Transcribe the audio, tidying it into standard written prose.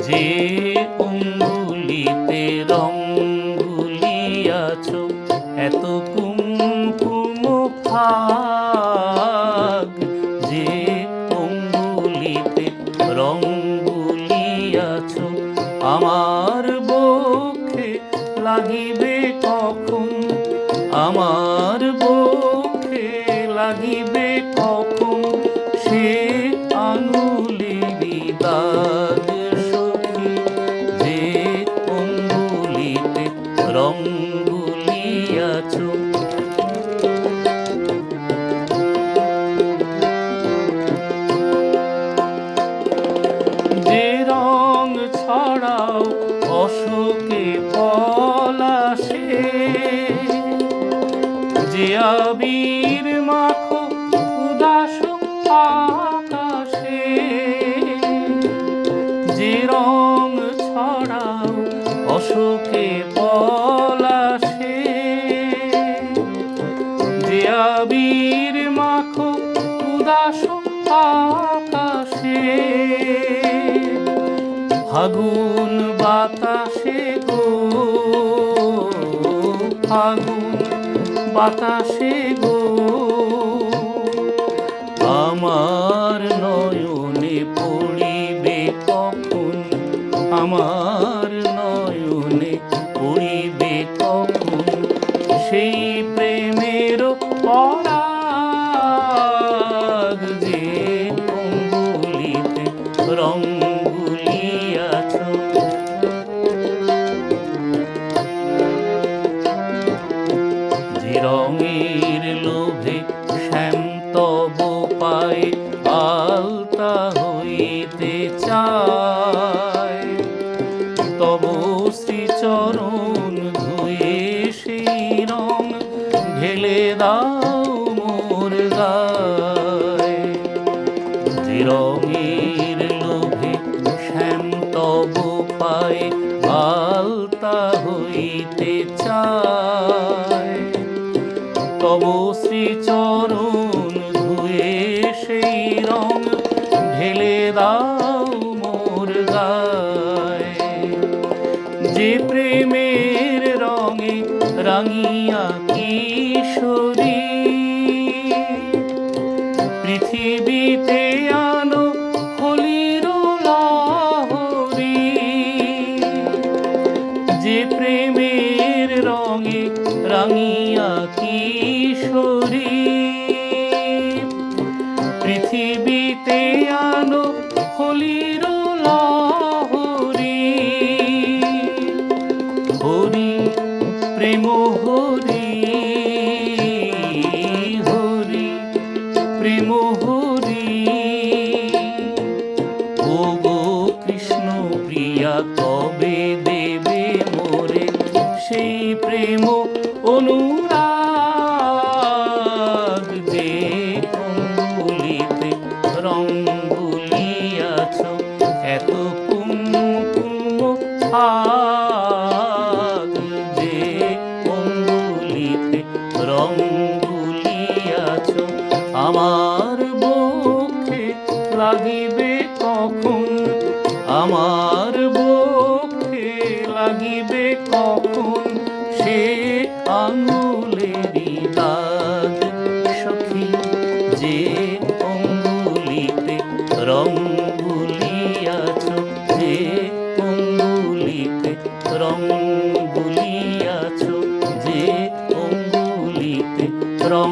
যে অঙ্গুলিতে রং গুলিয়াছ এত কুমকুম ফাগ, যে অঙ্গুলিতে রং গুলিয়াছ আমার বক্ষে লাগিবে কখন, আমার বক্ষে লাগিবে কখন সে আঙুলেরই দাগ সখী, যে অঙ্গুলিতে রং গুলিয়াছ। যে রং ছড়াও অশোকে পলাশে, যে আবির মাখো উদাস আকাশে, যে রং ছড়াও অশোকে পলাশে, যে আবির মাখো উদাস আকাশে, ফাগুন বাতাসে গো, ফাগুন বাতাসে গো, আমার নয়নে পড়িবে কখন, আমার নয়নে পড়িবে কখন সেই প্রেমের পরাগ, যে অঙ্গুলিতে রং গুলিয়াছ। যে রঙের লোভে শ্যাম তব পায়ে আলতা হইতে চায়, তব শ্রীচরণ ধুয়ে সেই রং ঢেলে দাও মোর গায়ে। যে রঙের লোভে শ্যাম তব পায়ে আলতা হইতে চায়, তব শ্রীচরণ ধুয়ে সেই রং ঢেলে দাও মোর গায়ে। যে প্রেমের রঙে রাঙিয়া কিশোরী পৃথিবীতে আনো হোলির লহরী, যে প্রেমের রঙে রাঙিয়া কিশোরী পৃথিবীতে আনো হোলির লহরী। হরি প্রেম হরি, হরি প্রেম হরি, ও গো কৃষ্ণ প্রিয়া কবে দেবে মোরে সেই প্রেম অনুরাগ, যে অঙ্গুলিতে রং গুলিয়াছ এত কুমকুম ফাগ, যে অঙ্গুলিতে রং গুলিয়াছ আমার বক্ষে লাগিবে কখন, আমার বক্ষে লাগিবে কখন সে আঙুলেরই দাগ সখী, যে অঙ্গুলিতে রং গুলিয়াছ, যে অঙ্গুলিতে রং গুলিয়াছ, যে অঙ্গুলিতে রং